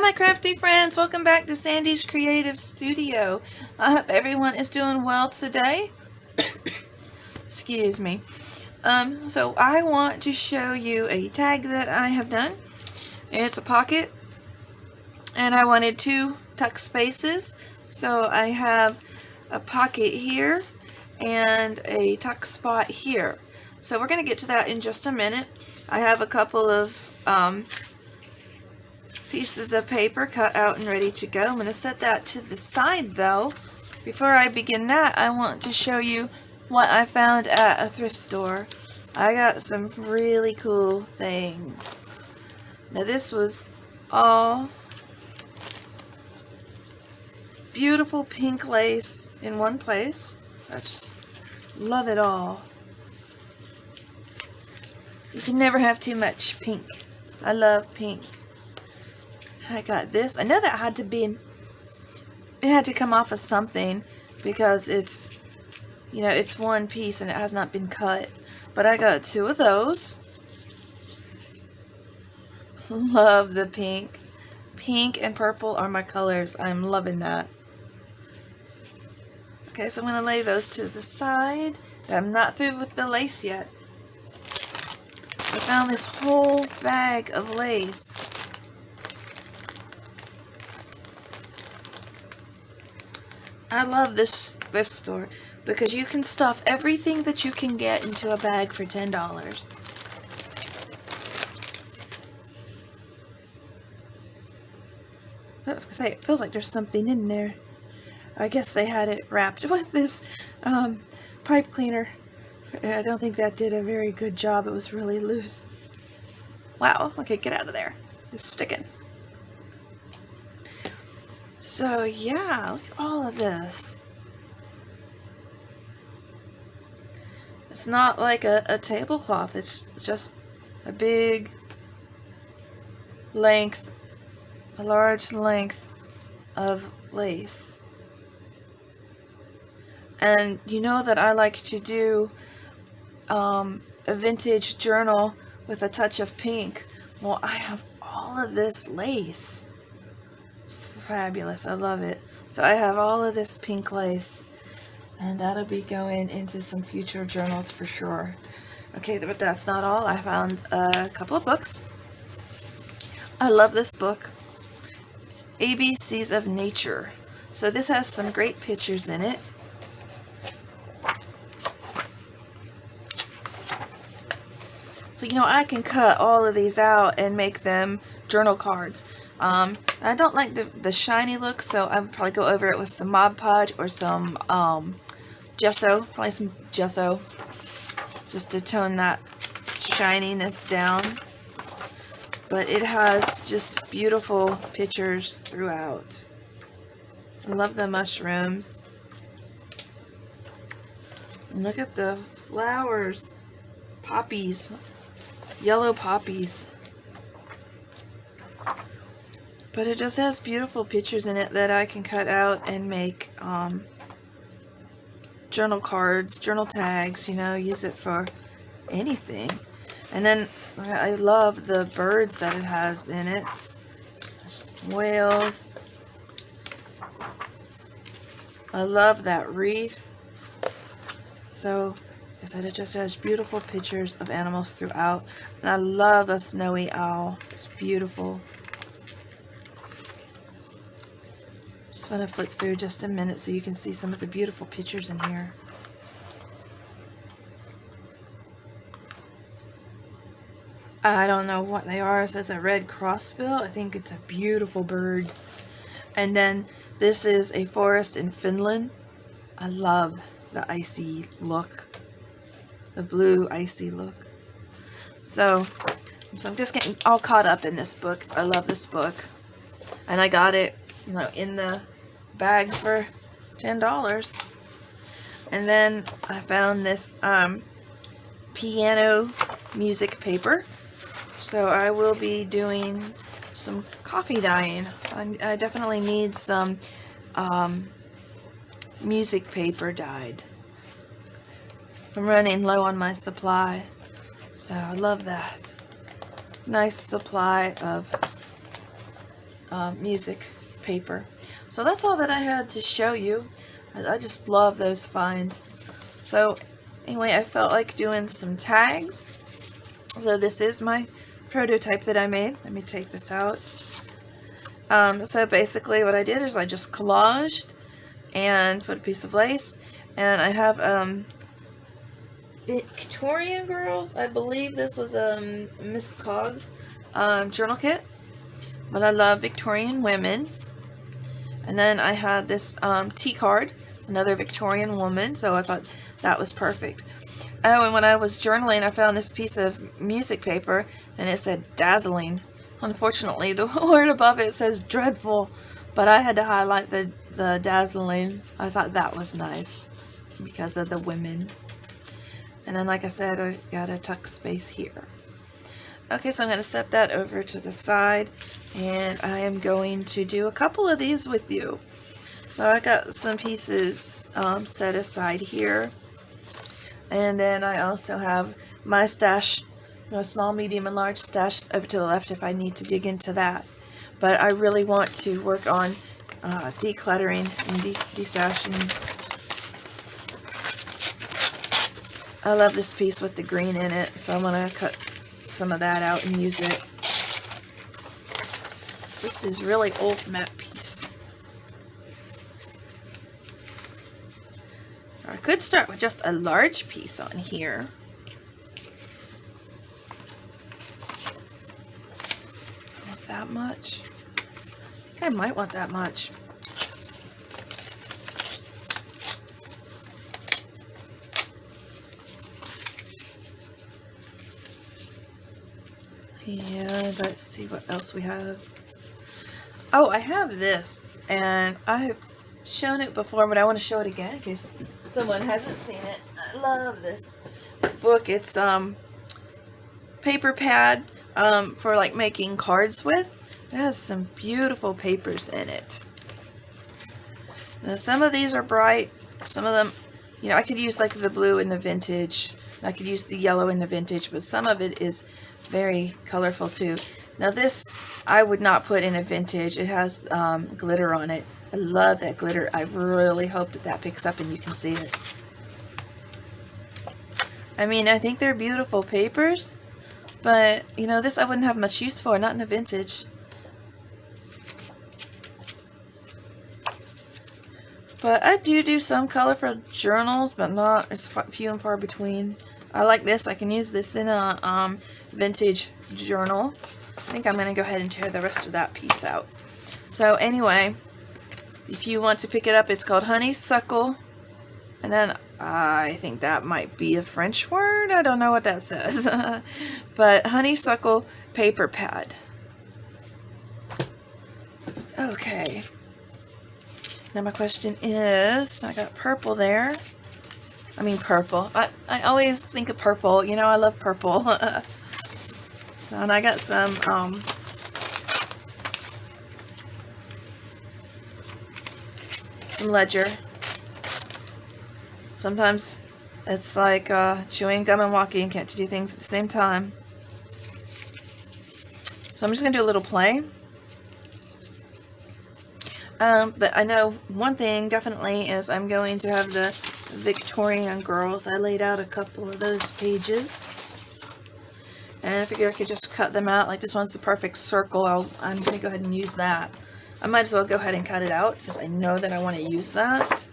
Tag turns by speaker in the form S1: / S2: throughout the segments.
S1: my crafty friends, welcome back to Sandy's Creative Studio. I hope everyone is doing well today. Excuse me. So I want to show you a tag that I have done. It's a pocket, and I wanted two tuck spaces. So I have a pocket here and a tuck spot here. So we're going to get to that in just a minute. I have a couple of pieces of paper cut out and ready to go. I'm going to set that to the side though. Before I begin that, I want to show you what I found at a thrift store. I got some really cool things. Now this was all beautiful pink lace in one place. I just love it all. You can never have too much pink. I love pink. I got this. I know that had to be, it had to come off of something because it's, you know, it's one piece and it has not been cut. But I got two of those. Love the pink. Pink and purple are my colors. I'm loving that. Okay, so I'm going to lay those to the side. I'm not through with the lace yet. I found this whole bag of lace. I love this thrift store because you can stuff everything that you can get into a bag for $10. I was gonna say, it feels like there's something in there. I guess they had it wrapped with this pipe cleaner. I don't think that did a very good job. It was really loose. Wow, okay, get out of there. It's sticking. So yeah, look at all of this. It's not like a tablecloth, it's just a big length, a large length of lace. And you know that I like to do a vintage journal with a touch of pink. Well, I have all of this lace. It's fabulous. I love it. So I have all of this pink lace, and that'll be going into some future journals for sure. Okay, but that's not all. I found a couple of books. I love this book, ABCs of Nature. So this has some great pictures in it. So, you know, I can cut all of these out and make them journal cards. I don't like the shiny look, so I would probably go over it with some Mod Podge or some gesso, probably some gesso, just to tone that shininess down. But it has just beautiful pictures throughout. I love the mushrooms. And look at the flowers, poppies, yellow poppies. But it just has beautiful pictures in it that I can cut out and make journal cards, journal tags, you know, use it for anything. And then I love the birds that it has in it. Whales. I love that wreath. So, like I said, it just has beautiful pictures of animals throughout. And I love a snowy owl. It's beautiful. Just want to flip through just a minute so you can see some of the beautiful pictures in here. I don't know what they are. It says a red crossbill. I think it's a beautiful bird. And then this is a forest in Finland. I love the icy look. The blue icy look. So I'm just getting all caught up in this book. I love this book. And I got it, you know, in the bag for $10. And then I found this piano music paper. So I will be doing some coffee dyeing. I definitely need some music paper dyed. I'm running low on my supply, so I love that. Nice supply of music paper. So that's all that I had to show you. I just love those finds. So anyway, I felt like doing some tags. So this is my prototype that I made. Let me take this out. So basically what I did is I just collaged and put a piece of lace, and I have Victorian Girls. I believe this was Miss Coggs journal kit, but I love Victorian women. And then I had this tea card, another Victorian woman, so I thought that was perfect. Oh, and when I was journaling, I found this piece of music paper, and it said dazzling. Unfortunately, the word above it says dreadful, but I had to highlight the dazzling. I thought that was nice because of the women. And then, like I said, I got a tuck space here. Okay, so I'm going to set that over to the side, and I am going to do a couple of these with you. So I got some pieces set aside here, and then I also have my stash, small, medium, and large stash over to the left if I need to dig into that. But I really want to work on decluttering and destashing. I love this piece with the green in it, so I'm going to cut some of that out and use it. This is really old matte piece. I could start with just a large piece on here. Not that much. I think I might want that much. Yeah, let's see what else we have. Oh, I have this, and I've shown it before, but I want to show it again in case someone hasn't seen it. I love this book. It's paper pad for like making cards with. It has some beautiful papers in it. Now, some of these are bright. Some of them, I could use like the blue in the vintage. I could use the yellow in the vintage, but some of it is very colorful too. Now this I would not put in a vintage. It has glitter on it. I love that glitter. I really hope that that picks up and you can see it. I mean, I think they're beautiful papers, but this I wouldn't have much use for, not in a vintage. But I do some colorful journals, but not, it's few and far between. I like this. I can use this in a vintage journal. I think I'm going to go ahead and tear the rest of that piece out. So anyway, if you want to pick it up, it's called honeysuckle. And then I think that might be a French word. I don't know what that says. But honeysuckle paper pad. Okay. Now my question is, I got purple there. I mean purple. I always think of purple. I love purple. So, and I got some ledger. Sometimes it's like chewing gum and walking. Can't do things at the same time. So I'm just going to do a little play. But I know one thing definitely is I'm going to have the Victorian Girls. I laid out a couple of those pages. And I figured I could just cut them out. Like this one's the perfect circle. I'm going to go ahead and use that. I might as well go ahead and cut it out because I know that I want to use that.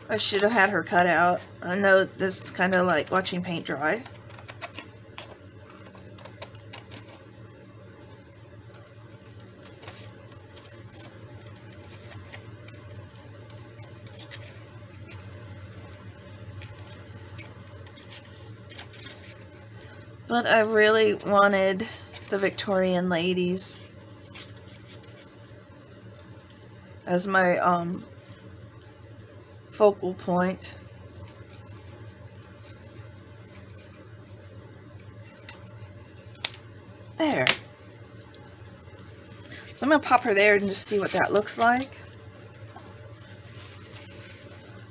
S1: I should have had her cut out. I know this is kind of like watching paint dry. But I really wanted the Victorian ladies as my focal point. There. So I'm going to pop her there and just see what that looks like.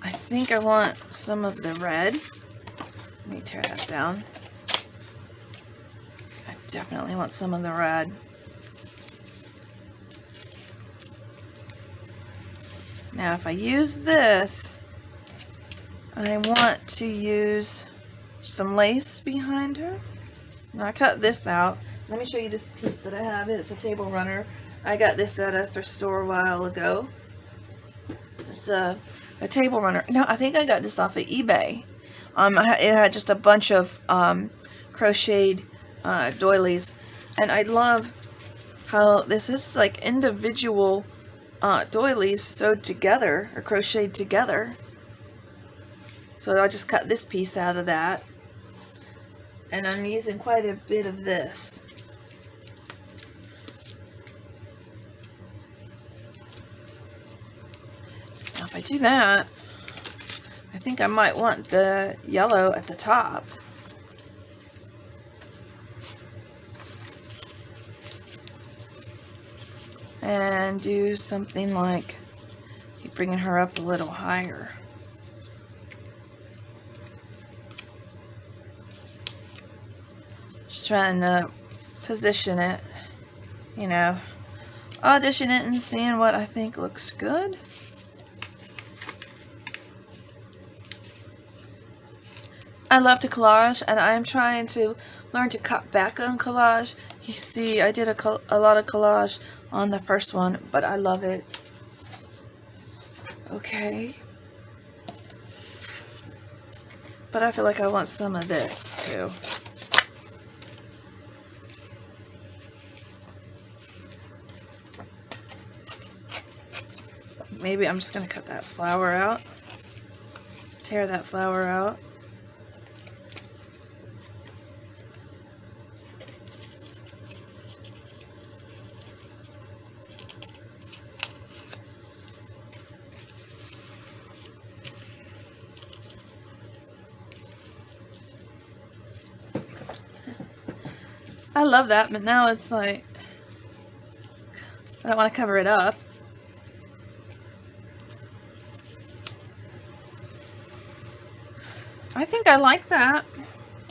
S1: I think I want some of the red. Let me tear that down. I definitely want some of the red. Now if I use this, I want to use some lace behind her. Now I cut this out. Let me show you this piece that I have. It's a table runner. I got this at a thrift store a while ago. It's a table runner. No, I think I got this off of eBay. It had just a bunch of crocheted doilies, and I love how this is like individual doilies sewed together or crocheted together. So I'll just cut this piece out of that, and I'm using quite a bit of this. Now if I do that, I think I might want the yellow at the top. And do something like bringing her up a little higher. Just trying to position it, you know, audition it and seeing what I think looks good. I love to collage, and I'm trying to learn to cut back on collage. You see, I did a lot of collage on the first one, but I love it. Okay. But I feel like I want some of this too. Maybe I'm just going to cut that flower out. Tear that flower out. I love that, but now it's like, I don't want to cover it up. I think I like that.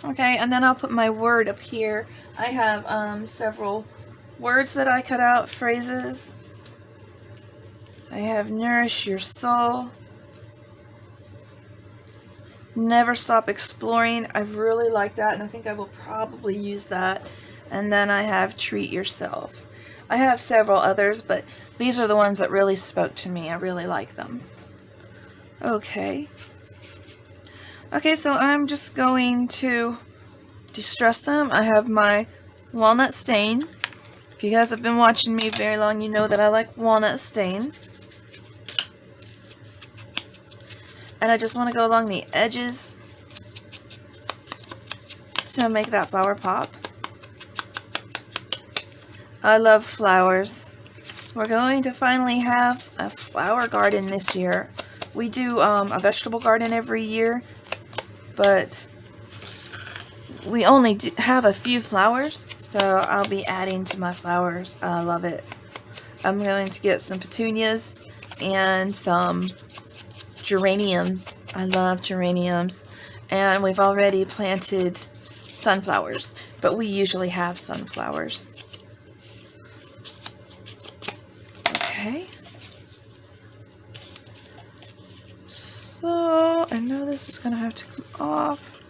S1: Okay, and then I'll put my word up here. I have several words that I cut out, phrases. I have nourish your soul. Never stop exploring. I really like that, and I think I will probably use that. And then I have treat yourself. I have several others, but these are the ones that really spoke to me. I really like them. Okay. Okay, so I'm just going to distress them. I have my walnut stain. If you guys have been watching me very long, you know that I like walnut stain. And I just want to go along the edges to make that flower pop. I love flowers. We're going to finally have a flower garden this year. We do a vegetable garden every year, but we only have a few flowers, so I'll be adding to my flowers. I love it. I'm going to get some petunias and some geraniums. I love geraniums. And we've already planted sunflowers, but we usually have sunflowers. Okay. So I know this is going to have to come off.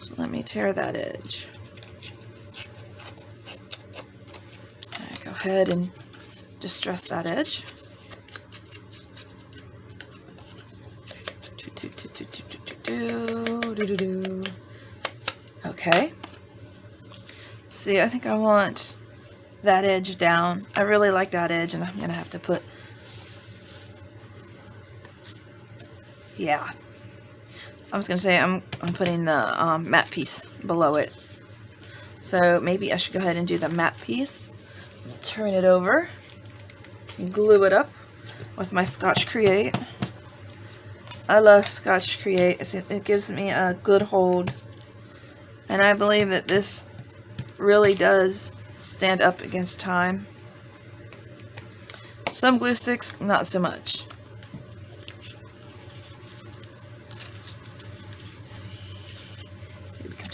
S1: So let me tear that edge. Go ahead and distress that edge. Okay. See, I think I want that edge down. I really like that edge, and I'm gonna have to put, yeah, I was gonna say I'm putting the matte piece below it, so maybe I should go ahead and do the matte piece. Turn it over, glue it up with my Scotch Create. I love Scotch Create. It gives me a good hold, and I believe that this really does stand up against time. Some glue sticks, not so much.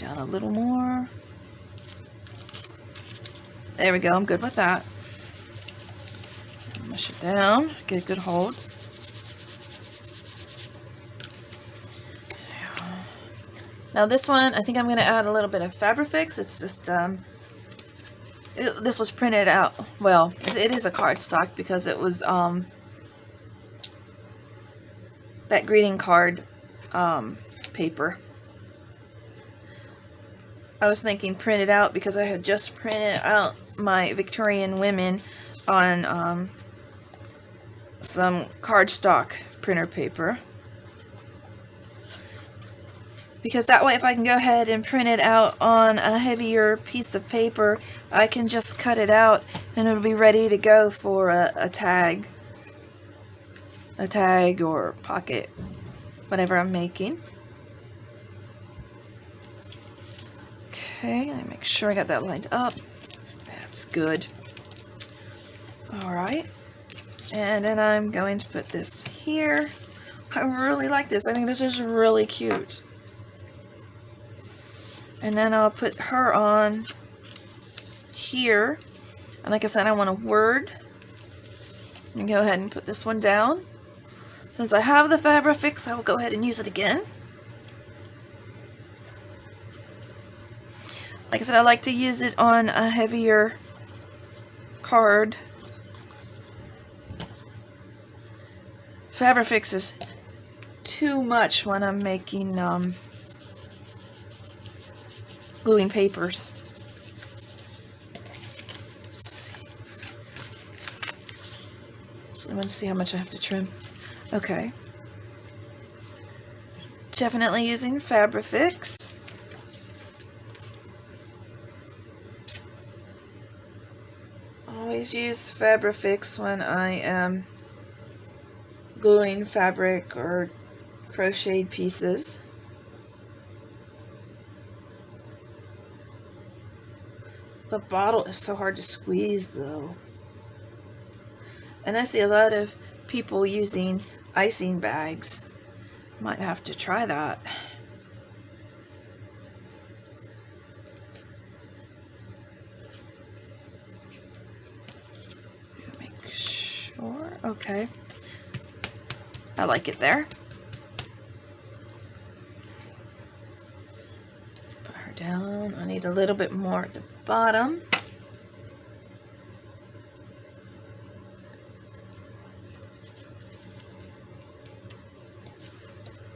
S1: down a little more. There we go, I'm good with that. Mush it down, get a good hold. Now this one, I think I'm going to add a little bit of Fabrifix. It's just, this was printed out, well, it is a cardstock because it was that greeting card paper. I was thinking print it out because I had just printed out my Victorian women on some cardstock printer paper. Because that way if I can go ahead and print it out on a heavier piece of paper, I can just cut it out and it'll be ready to go for a tag. A tag or pocket, whatever I'm making. Okay, let me make sure I got that lined up. That's good. Alright, and then I'm going to put this here. I really like this. I think this is really cute. And then I'll put her on here. And like I said, I want a word. And go ahead and put this one down. Since I have the Fabrifix, I will go ahead and use it again. Like I said, I like to use it on a heavier card. Fabrifix is too much when I'm making gluing papers. Let's see. So I want to see how much I have to trim. Okay. Definitely using Fabrifix. Always use Fabrifix when I am gluing fabric or crocheted pieces. The bottle is so hard to squeeze though. And I see a lot of people using icing bags. Might have to try that. Make sure. Okay. I like it there. Put her down. I need a little bit more at the bottom.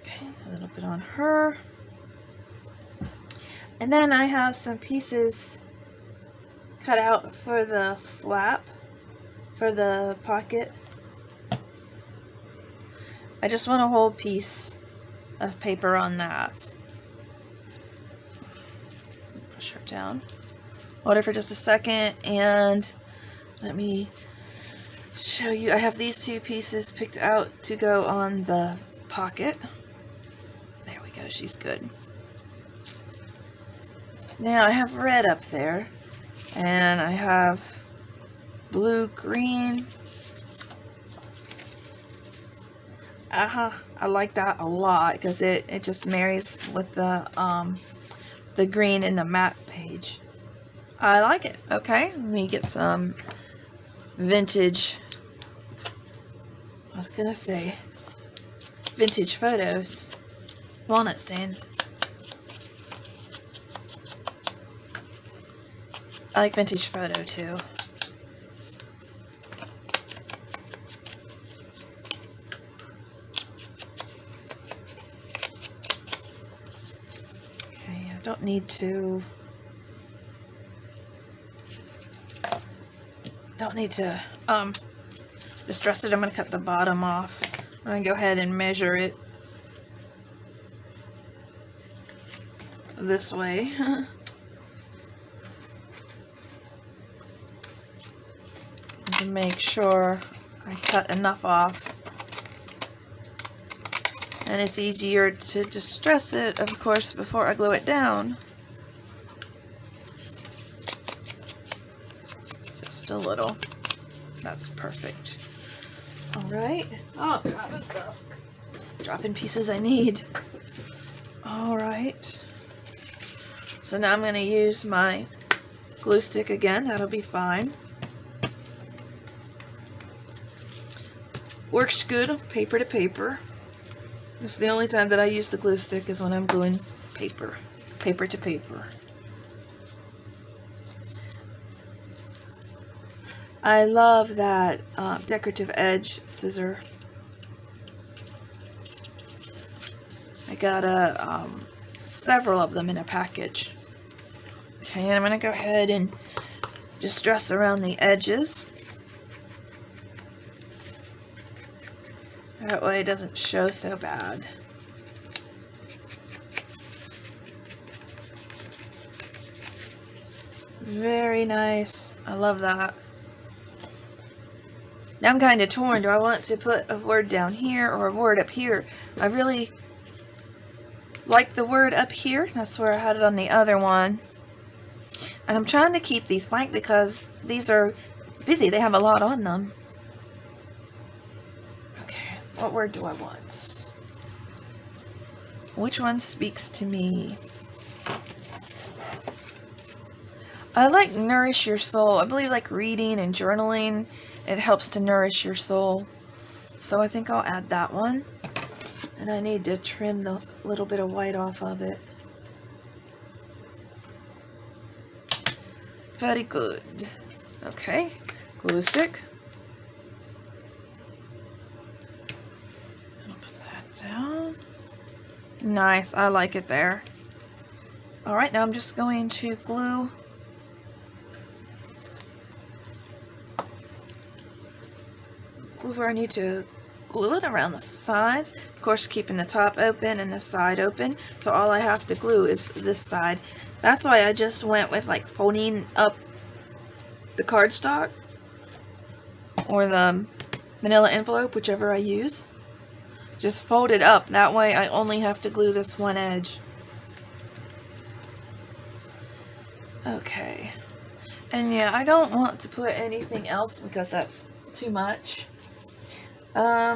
S1: Okay, a little bit on her. And then I have some pieces cut out for the flap, for the pocket. I just want a whole piece of paper on that. Push her down. Hold it for just a second and let me show you. I have these two pieces picked out to go on the pocket. There we go, she's good. Now I have red up there and I have blue, green. I like that a lot because it just marries with the green in the matte page. I like it. Okay, let me get some vintage, I was gonna say vintage photos. Walnut stand. I like vintage photo too. Okay, I don't need to distress it. I'm going to cut the bottom off. I'm going to go ahead and measure it this way. To make sure I cut enough off. And it's easier to distress it, of course, before I glue it down. Just a little. That's perfect. Alright. Oh, dropping stuff. Dropping pieces I need. Alright. So now I'm going to use my glue stick again. That'll be fine. Works good paper to paper. This is the only time that I use the glue stick is when I'm gluing paper to paper. I love that decorative edge scissor. I got several of them in a package. Okay, and I'm going to go ahead and just dress around the edges. That way it doesn't show so bad. Very nice. I love that. Now I'm kind of torn. Do I want to put a word down here or a word up here? I really like the word up here. That's where I had it on the other one. And I'm trying to keep these blank because these are busy. They have a lot on them. Okay, what word do I want? Which one speaks to me? I like nourish your soul. I believe like reading and journaling, it helps to nourish your soul. So I think I'll add that one. And I need to trim the little bit of white off of it. Very good. Okay, glue stick. I'll put that down. Nice, I like it there. Alright, now I'm just going to glue where I need to glue it around the sides. Of course, keeping the top open and the side open. So all I have to glue is this side. That's why I just went with like folding up the cardstock or the manila envelope, whichever I use. Just fold it up. That way I only have to glue this one edge. Okay. And yeah, I don't want to put anything else because that's too much.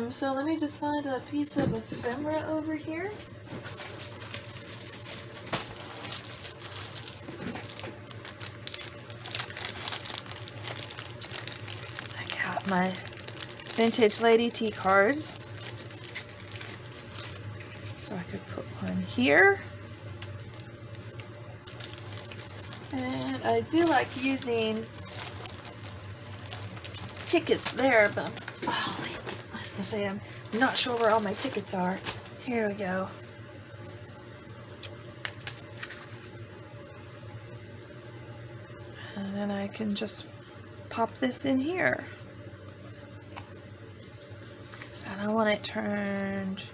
S1: So let me just find a piece of ephemera over here. I got my Vintage Lady tea cards. So I could put one here. And I do like using tickets there, but I was gonna say I'm not sure where all my tickets are. Here we go. And then I can just pop this in here. And I want it turned,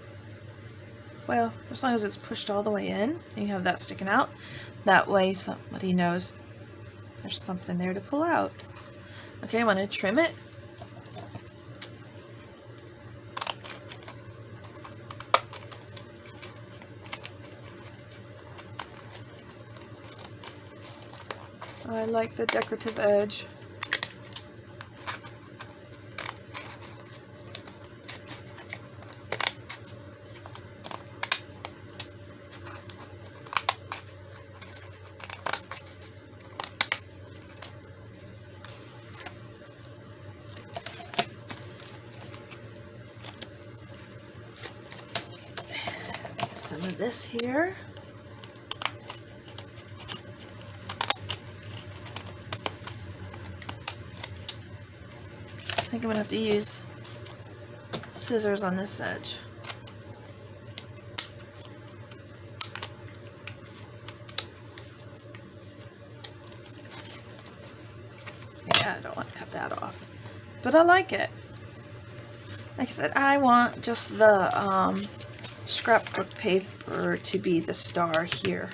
S1: well, as long as it's pushed all the way in, and you have that sticking out. That way somebody knows there's something there to pull out. Okay, I want to trim it. I like the decorative edge. Some of this here. I think I'm gonna have to use scissors on this edge. Yeah, I don't want to cut that off, but I like it. Like I said, I want just the scrapbook paper to be the star here.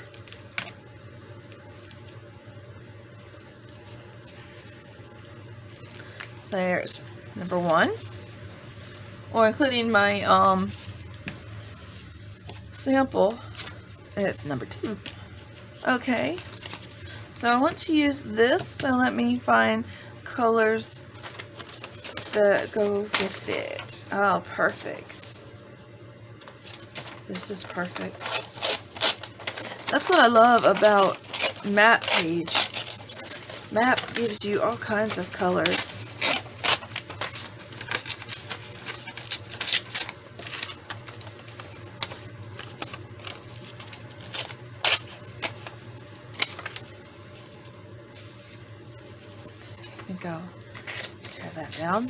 S1: So there's number one, or including my sample, it's number two. Okay, so I want to use this, so let me find colors that go with it. Oh, perfect. This is perfect. That's what I love about map page. Map gives you all kinds of colors. Let's see, I think I'll tear that down.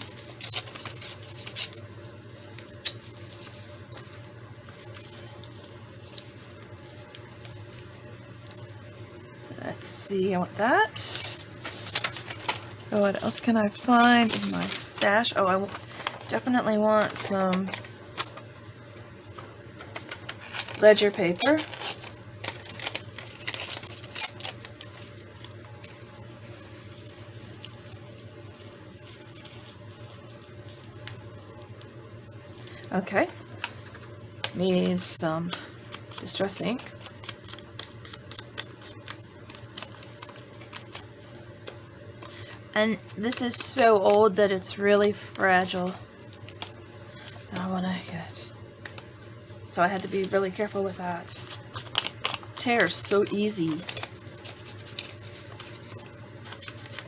S1: Let's see, I want that. Oh, what else can I find in my stash? Oh, I definitely want some ledger paper. Okay. Need some distress ink. And this is so old that it's really fragile. I want to get... So I had to be really careful with that. Tears so easy.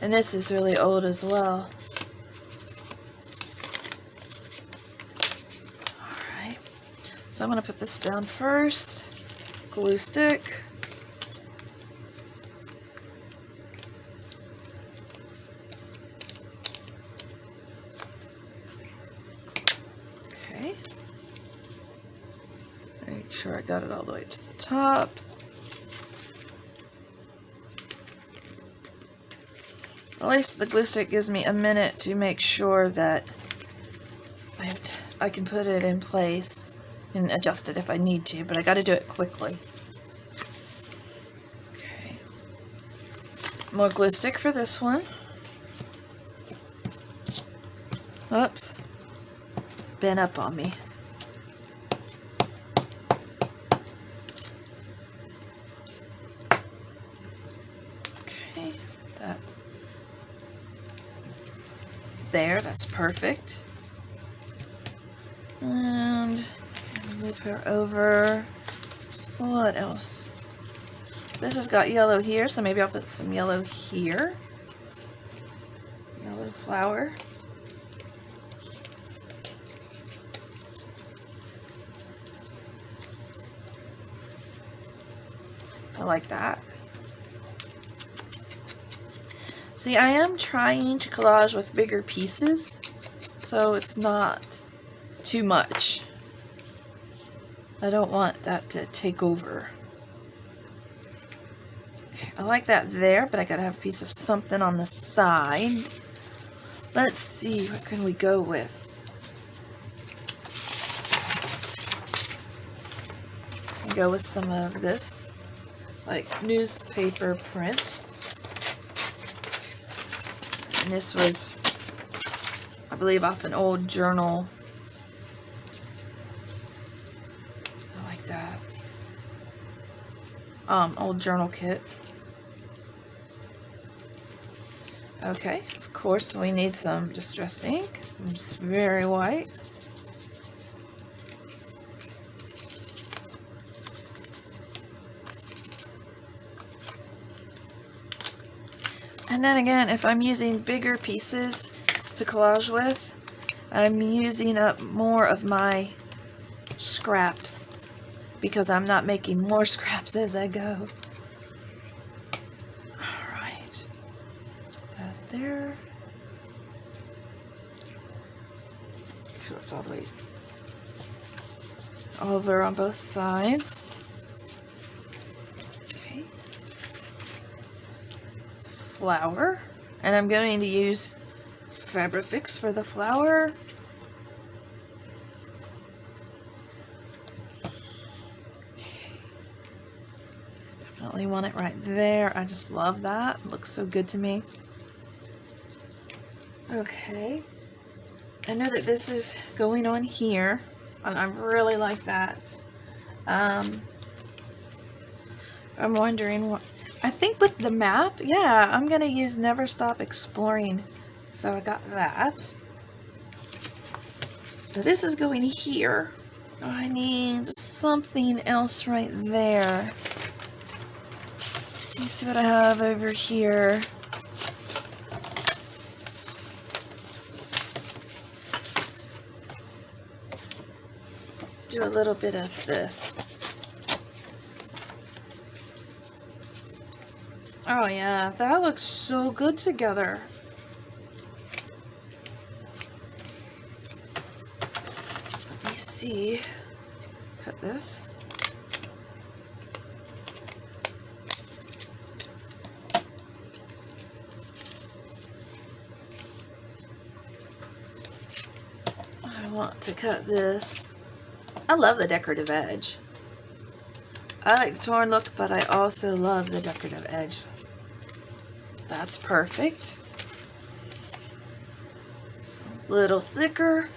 S1: And this is really old as well. Alright. So I'm going to put this down first. Glue stick. Make sure I got it all the way to the top. At least the glue stick gives me a minute to make sure that I can put it in place and adjust it if I need to, but I got to do it quickly. Okay. More glue stick for this one. Oops. Bent up on me. There, that's perfect. And move her over. What else? This has got yellow here, so maybe I'll put some yellow here. Yellow flower. I like that. See, I am trying to collage with bigger pieces, so it's not too much. I don't want that to take over. Okay, I like that there, but I gotta have a piece of something on the side. Let's see, what can we go with? I can go with some of this, like newspaper print. And this was, I believe, off an old journal. I like that. Old journal kit. Okay, of course we need some distressed ink. It's very white. And then again, if I'm using bigger pieces to collage with, I'm using up more of my scraps because I'm not making more scraps as I go. Alright. That there. Make sure it's all the way over on both sides. Flower, and I'm going to use Fabrifix for the flower. Definitely want it right there. I just love that. It looks so good to me. Okay. I know that this is going on here, and I really like that. I'm wondering what... I think with the map, yeah, I'm going to use Never Stop Exploring. So I got that. So this is going here. I need something else right there. Let me see what I have over here. Do a little bit of this. Oh yeah, that looks so good together. Let me see. Cut this. I want to cut this. I love the decorative edge. I like the torn look, but I also love the decorative edge. That's perfect. So a little thicker.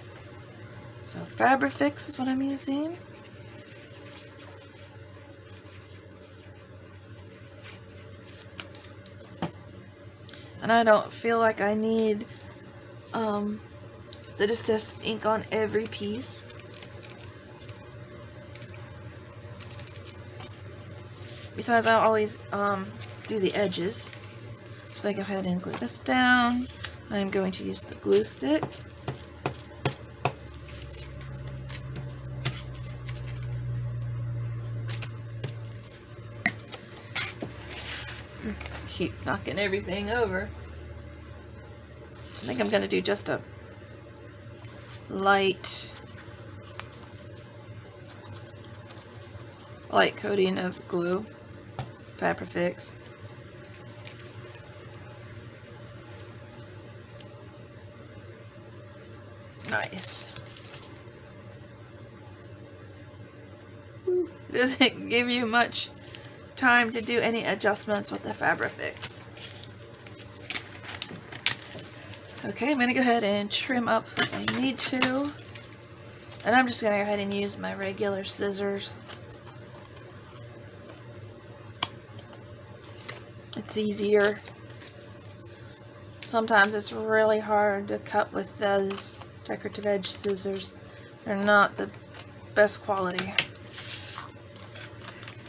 S1: So Fabrifix is what I'm using. And I don't feel like I need the distressed ink on every piece. Besides, I always do the edges. So I go ahead and glue this down. I'm going to use the glue stick. Keep knocking everything over. I think I'm going to do just a light coating of glue, Fabrifix. Nice. It doesn't give you much time to do any adjustments with the Fabrifix. Okay, I'm going to go ahead and trim up what I need to. And I'm just going to go ahead and use my regular scissors. It's easier. Sometimes it's really hard to cut with those decorative edge scissors. They're not the best quality.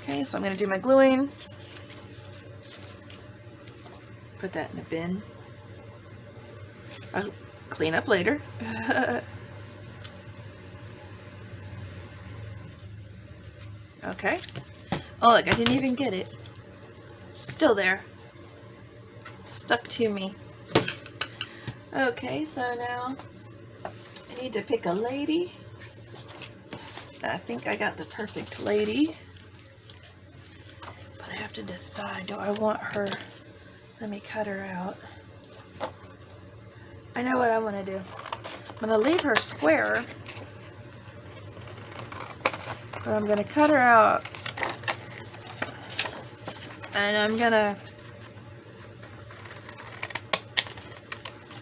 S1: Okay, so I'm going to do my gluing. Put that in a bin. I'll clean up later. Okay. Oh look, I didn't even get it. Still there. It's stuck to me. Okay, so now I need to pick a lady. I think I got the perfect lady. But I have to decide, do I want her? Let me cut her out. I know what I want to do. I'm going to leave her square. But I'm going to cut her out. And I'm going to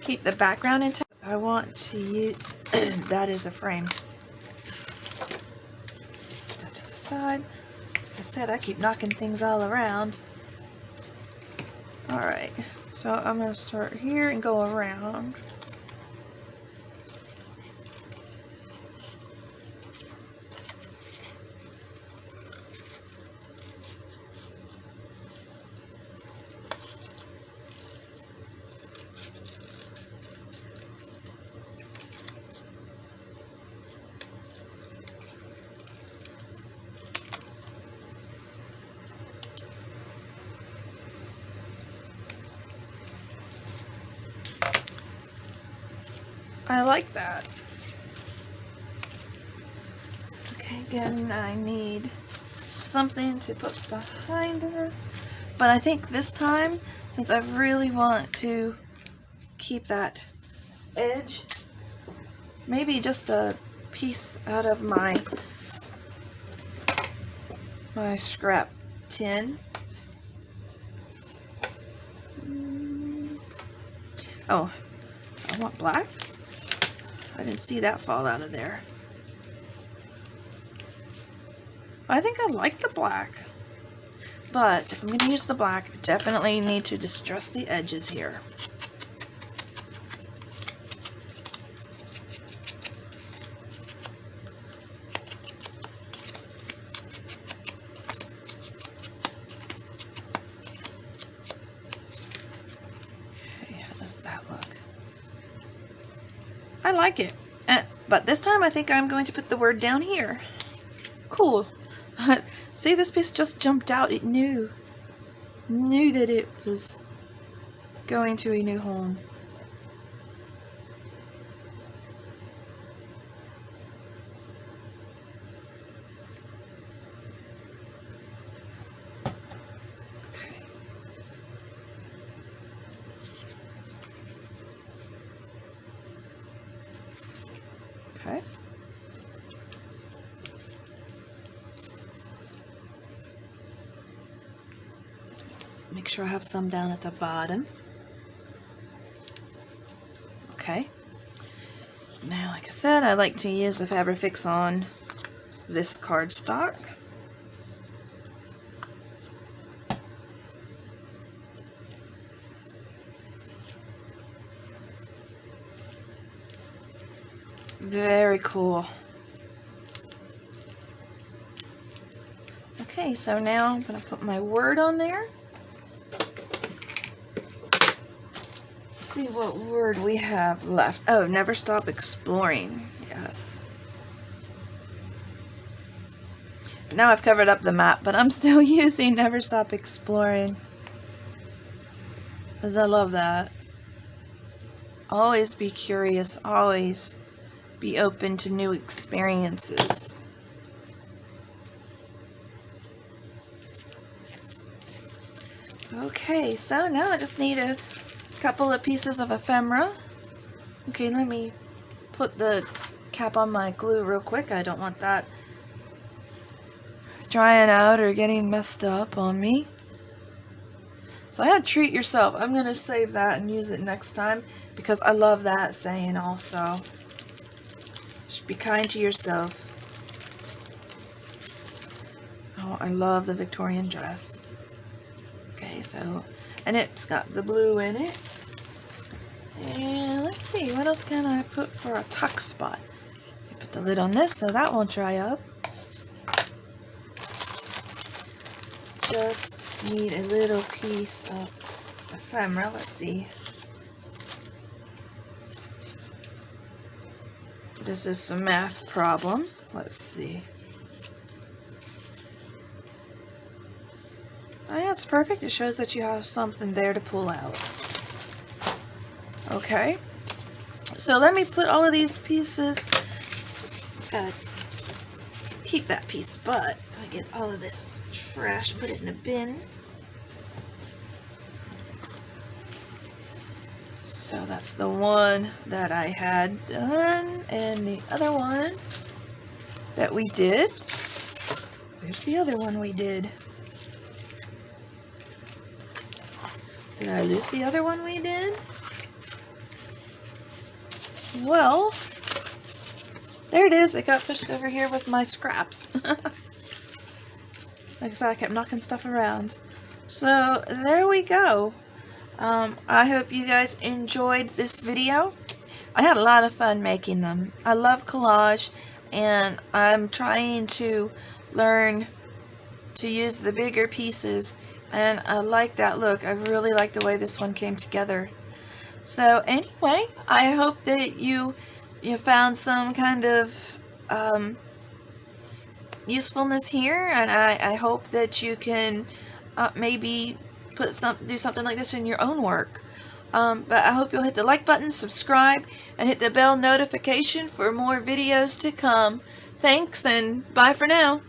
S1: keep the background intact. I want to use that as a frame. That to the side. Like I said, I keep knocking things all around. Alright, so I'm going to start here and go around. I like that. Okay, again, I need something to put behind her. But I think this time, since I really want to keep that edge, maybe just a piece out of my scrap tin. Oh, I want black. I didn't see that fall out of there. I think I like the black. But if I'm going to use the black, I definitely need to distress the edges here. I like it. But this time I think I'm going to put the word down here. Cool. See, this piece just jumped out. It knew that it was going to a new home. Okay. Make sure I have some down at the bottom. Okay. Now, like I said, I like to use the Fabrifix on this cardstock. Very cool. Okay, so now I'm going to put my word on there. See what word we have left. Oh, never stop exploring. Yes. Now I've covered up the map, but I'm still using never stop exploring, because I love that. Always be curious. Always be open to new experiences. Okay, so now I just need a couple of pieces of ephemera. Okay, let me put the cap on my glue real quick. I don't want that drying out or getting messed up on me. So I had treat yourself. I'm going to save that and use it next time, because I love that saying also. Just be kind to yourself. Oh, I love the Victorian dress. Okay, so, and it's got the blue in it. And let's see, what else can I put for a tuck spot? Put the lid on this so that won't dry up. Just need a little piece of ephemera. Let's see. This is some math problems. Let's see. Oh, yeah, it's perfect. It shows that you have something there to pull out. Okay. So let me put all of these pieces. Gotta keep that piece, but I get all of this trash, put it in a bin. So that's the one that I had done, and the other one that we did. Where's the other one we did? Did I lose the other one we did? Well, there it is. It got pushed over here with my scraps. Like I said, I kept knocking stuff around. So there we go. I hope you guys enjoyed this video. I had a lot of fun making them. I love collage, and I'm trying to learn to use the bigger pieces, and I like that look. I really like the way this one came together. So anyway, I hope that you found some kind of usefulness here, and I hope that you can maybe do something like this in your own work. But I hope you'll hit the like button, subscribe, and hit the bell notification for more videos to come. Thanks, and bye for now.